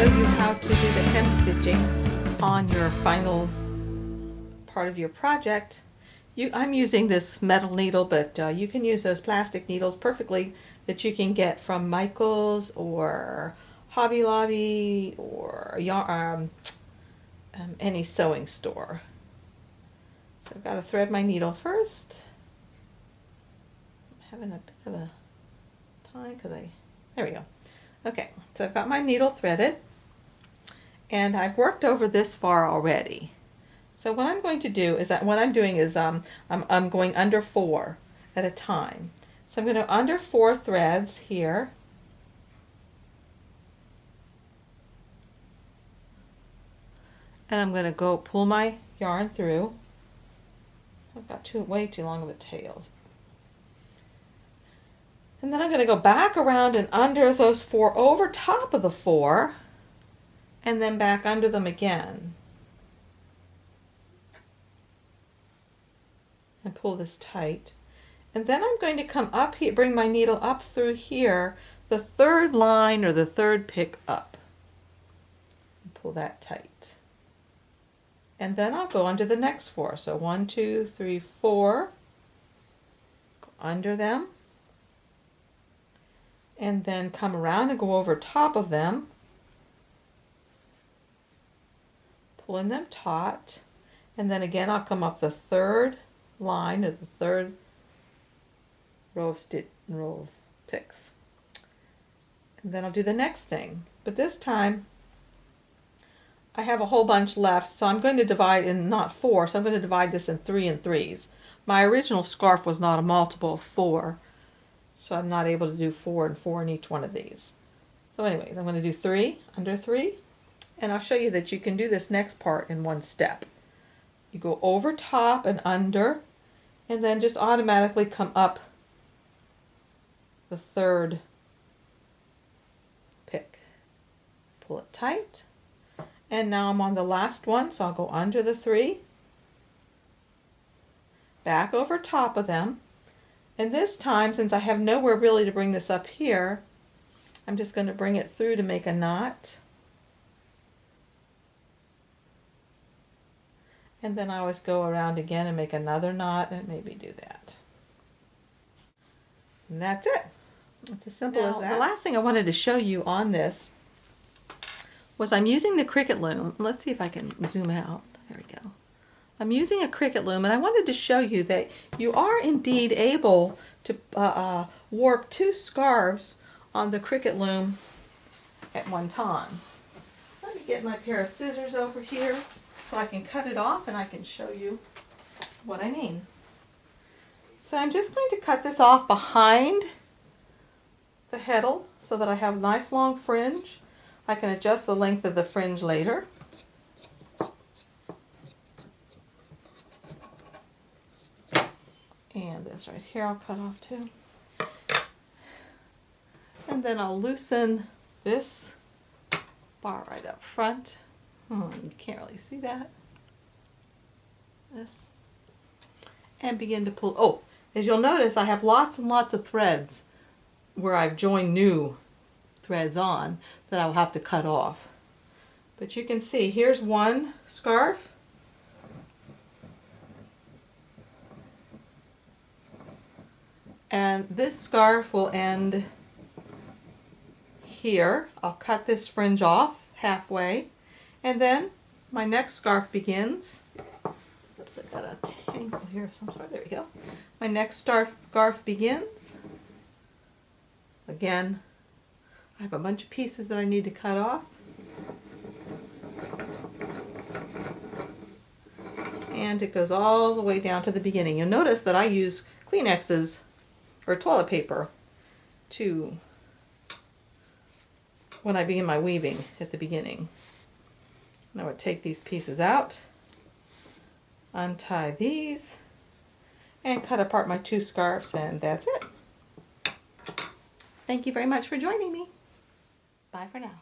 you how to do the hem stitching on your final part of your project. I'm using this metal needle, but you can use those plastic needles perfectly that you can get from Michael's or Hobby Lobby or any sewing store. So I've got to thread my needle first. I'm having a bit of a time because there we go. Okay, so I've got my needle threaded and I've worked over this far already. So what I'm going to do is I'm going under 4 at a time. So I'm going to under 4 threads here. And I'm going to go pull my yarn through. I've got way too long of a tail. And then I'm going to go back around and under those 4, over top of the 4, and then back under them again. And pull this tight. And then I'm going to come up here, bring my needle up through here, the 3rd line or the 3rd pick up. And pull that tight. And then I'll go under the next 4. So 1, 2, 3, 4. Go under them. And then come around and go over top of them, pulling them taut, and then again I'll come up the 3rd line or the 3rd row of picks, and then I'll do the next thing. But this time I have a whole bunch left, so I'm going to divide in not 4, so I'm going to divide this in 3 and 3s. My original scarf was not a multiple of 4. So I'm not able to do 4 and 4 in each one of these. So anyways, I'm going to do 3, under 3, and I'll show you that you can do this next part in one step. You go over top and under, and then just automatically come up the 3rd pick. Pull it tight, and now I'm on the last one, so I'll go under the 3, back over top of them. And this time, since I have nowhere really to bring this up here, I'm just going to bring it through to make a knot. And then I always go around again and make another knot and maybe do that. And that's it. It's as simple as that. The last thing I wanted to show you on this was I'm using the Cricut loom. Let's see if I can zoom out. There we go. I'm using a Cricut loom, and I wanted to show you that you are indeed able to warp 2 scarves on the Cricut loom at one time. Let me get my pair of scissors over here so I can cut it off and I can show you what I mean. So I'm just going to cut this off behind the heddle so that I have nice long fringe. I can adjust the length of the fringe later. And this right here I'll cut off too. And then I'll loosen this bar right up front. You can't really see that. This. And begin to pull. Oh, as you'll notice, I have lots and lots of threads where I've joined new threads on that I'll have to cut off. But you can see, here's one scarf. And this scarf will end here. I'll cut this fringe off halfway, and then my next scarf begins. Oops, I got a tangle here. So I'm sorry. There we go. My next scarf begins. Again, I have a bunch of pieces that I need to cut off. And it goes all the way down to the beginning. You'll notice that I use Kleenexes or toilet paper when I begin my weaving at the beginning. And I would take these pieces out, untie these, and cut apart my 2 scarves, and that's it. Thank you very much for joining me. Bye for now.